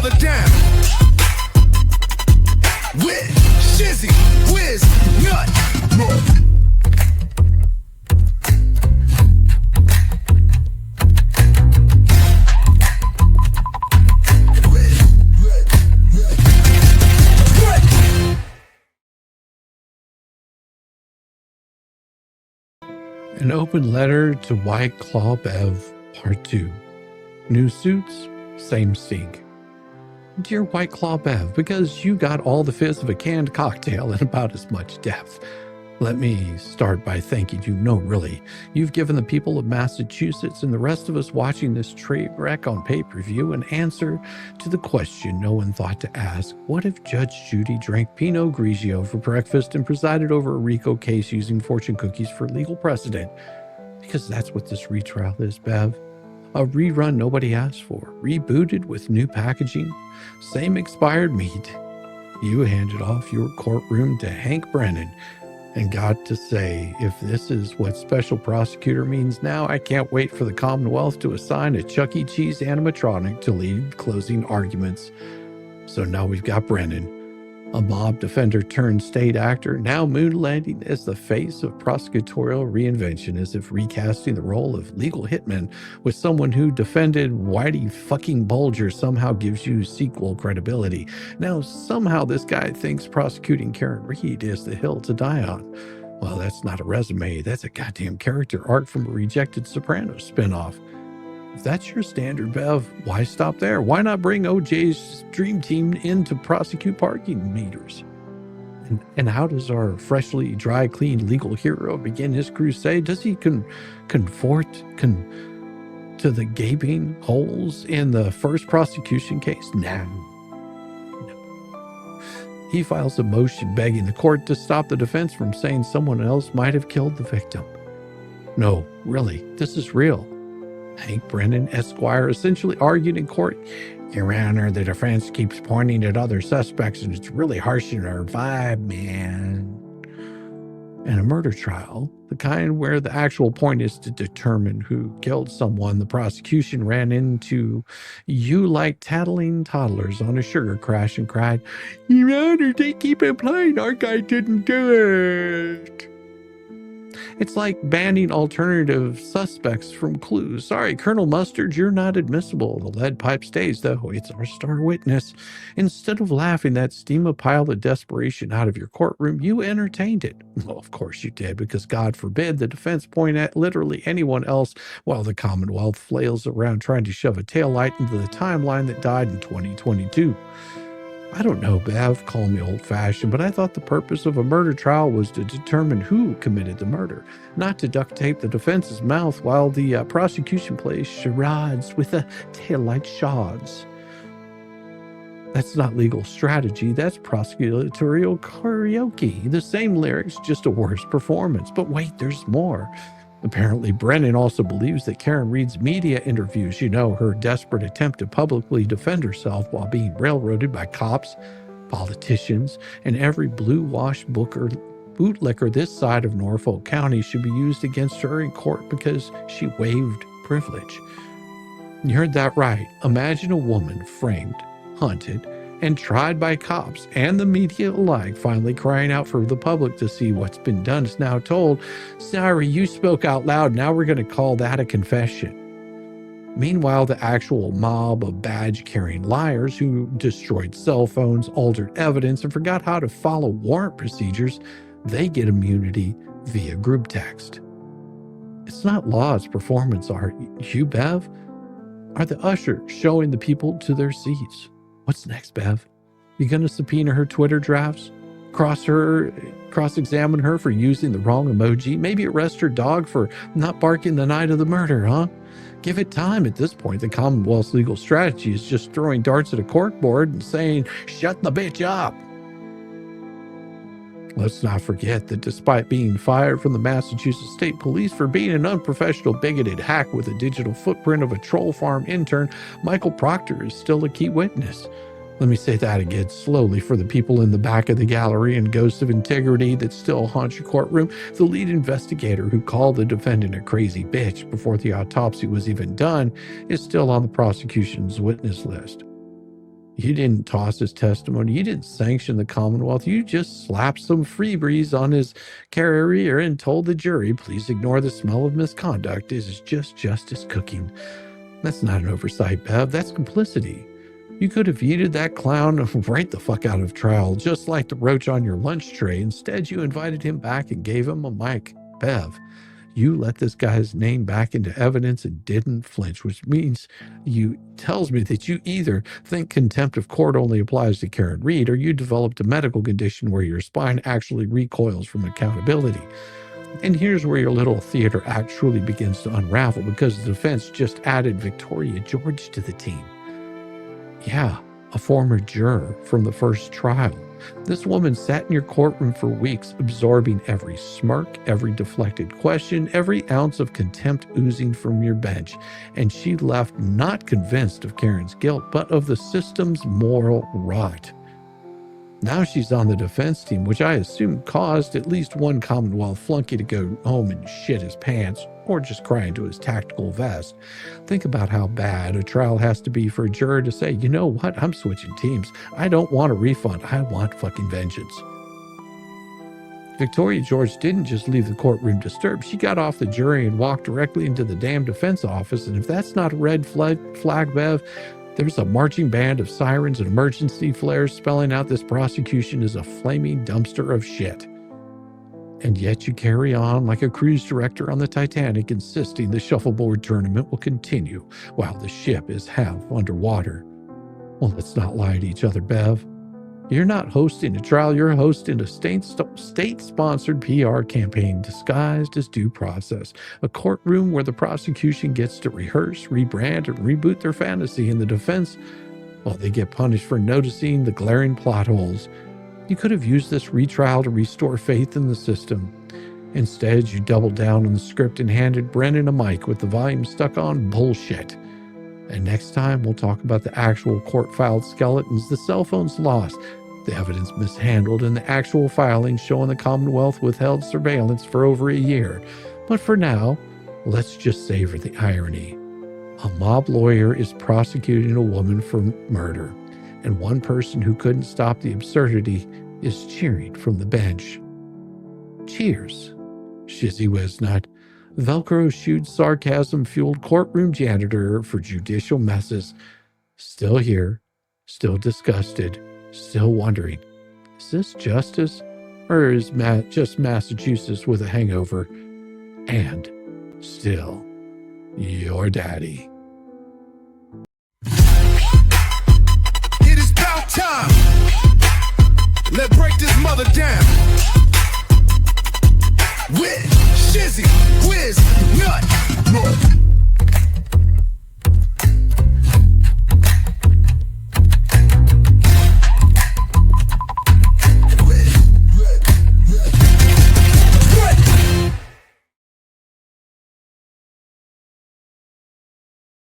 brother down with Shizzywhiznut. An open letter to White Claw Bev, Part 2. New suits, same stink. Dear White Claw Bev, because you got all the fizz of a canned cocktail and about as much depth, let me start by thanking you. No, really. You've given the people of Massachusetts and the rest of us watching this train wreck on pay-per-view an answer to the question no one thought to ask. What if Judge Judy drank Pinot Grigio for breakfast and presided over a RICO case using fortune cookies for legal precedent? Because that's what this retrial is, Bev. A rerun nobody asked for. Rebooted with new packaging. Same expired meat. You handed off your courtroom to Hank Brennan. And got to say, if this is what special prosecutor means now, I can't wait for the Commonwealth to assign a Chuck E. Cheese animatronic to lead closing arguments. So now we've got Brennan, a mob defender turned state actor, now moonlighting as the face of prosecutorial reinvention, as if recasting the role of legal hitman with someone who defended Whitey fucking Bulger somehow gives you sequel credibility. Now somehow this guy thinks prosecuting Karen Reed is the hill to die on. Well, that's not a resume, that's a goddamn character arc from a rejected Sopranos spinoff. If that's your standard, Bev, why stop there? Why not bring OJ's dream team in to prosecute parking meters? And how does our freshly dry cleaned legal hero begin his crusade? Does he conform to the gaping holes in the first prosecution case? No. He files a motion begging the court to stop the defense from saying someone else might have killed the victim. No, really, this is real. Hank Brennan, Esquire, essentially argued in court, Your Honor, the defense keeps pointing at other suspects and it's really harshing our vibe, man. In a murder trial, the kind where the actual point is to determine who killed someone, the prosecution ran into you like tattling toddlers on a sugar crash and cried, Your Honor, they keep implying our guy didn't do it. It's like banning alternative suspects from clues. Sorry, Colonel Mustard, you're not admissible. The lead pipe stays, though. It's our star witness. Instead of laughing that steam a pile of desperation out of your courtroom, you entertained it. Well, of course you did, because God forbid the defense point at literally anyone else while the Commonwealth flails around trying to shove a taillight into the timeline that died in 2022. I don't know, Bev, call me old-fashioned, but I thought the purpose of a murder trial was to determine who committed the murder, not to duct tape the defense's mouth while the prosecution plays charades with the taillight shots. That's not legal strategy, that's prosecutorial karaoke. The same lyrics, just a worse performance. But wait, there's more. Apparently, Brennan also believes that Karen Reed's media interviews, her desperate attempt to publicly defend herself while being railroaded by cops, politicians, and every blue-wash bootlicker this side of Norfolk County should be used against her in court because she waived privilege. You heard that right. Imagine a woman framed, hunted, and tried by cops and the media alike, finally crying out for the public to see what's been done is now told, sorry, you spoke out loud, now we're going to call that a confession. Meanwhile, the actual mob of badge-carrying liars who destroyed cell phones, altered evidence, and forgot how to follow warrant procedures, they get immunity via group text. It's not law, it's performance art. You, Bev, are the usher showing the people to their seats. What's next, Bev? You gonna subpoena her Twitter drafts? Cross-examine her for using the wrong emoji? Maybe arrest her dog for not barking the night of the murder, huh? Give it time. At this point, the Commonwealth's legal strategy is just throwing darts at a corkboard and saying, shut the bitch up. Let's not forget that despite being fired from the Massachusetts State Police for being an unprofessional, bigoted hack with a digital footprint of a troll farm intern, Michael Proctor is still a key witness. Let me say that again slowly for the people in the back of the gallery and ghosts of integrity that still haunt your courtroom. The lead investigator who called the defendant a crazy bitch before the autopsy was even done is still on the prosecution's witness list. You didn't toss his testimony. You didn't sanction the Commonwealth. You just slapped some freebies on his carrier and told the jury, please ignore the smell of misconduct. This is just justice cooking. That's not an oversight, Bev. That's complicity. You could have yeeted that clown right the fuck out of trial, just like the roach on your lunch tray. Instead, you invited him back and gave him a mic. Bev, you let this guy's name back into evidence and didn't flinch, which means tells me that you either think contempt of court only applies to Karen Reed, or you developed a medical condition where your spine actually recoils from accountability. And here's where your little theater act truly begins to unravel, because the defense just added Victoria George to the team. Yeah, a former juror from the first trial. This woman sat in your courtroom for weeks, absorbing every smirk, every deflected question, every ounce of contempt oozing from your bench. And she left not convinced of Karen's guilt, but of the system's moral rot. Now she's on the defense team, which I assume caused at least one Commonwealth flunky to go home and shit his pants, or just cry into his tactical vest. Think about how bad a trial has to be for a juror to say, you know what, I'm switching teams. I don't want a refund. I want fucking vengeance. Victoria George didn't just leave the courtroom disturbed. She got off the jury and walked directly into the damn defense office. And if that's not a red flag, Bev, there's a marching band of sirens and emergency flares spelling out this prosecution is a flaming dumpster of shit. And yet you carry on like a cruise director on the Titanic, insisting the shuffleboard tournament will continue while the ship is half underwater. Well, let's not lie to each other, Bev. You're not hosting a trial, you're hosting a state-sponsored PR campaign disguised as due process, a courtroom where the prosecution gets to rehearse, rebrand, and reboot their fantasy, and the defense, well, they get punished for noticing the glaring plot holes. You could have used this retrial to restore faith in the system. Instead, you doubled down on the script and handed Brennan a mic with the volume stuck on bullshit. And next time, we'll talk about the actual court-filed skeletons, the cell phones lost, the evidence mishandled, and the actual filings showing the Commonwealth withheld surveillance for over a year. But for now, let's just savor the irony. A mob lawyer is prosecuting a woman for murder, and one person who couldn't stop the absurdity is cheering from the bench. Cheers, Shizzywhiznut, Velcro-shoed sarcasm-fueled courtroom janitor for judicial messes. Still here, still disgusted, still wondering, is this justice, or is just Massachusetts with a hangover? And still, your daddy. It is about time. Let's break this mother down. With Shizzywhiznut.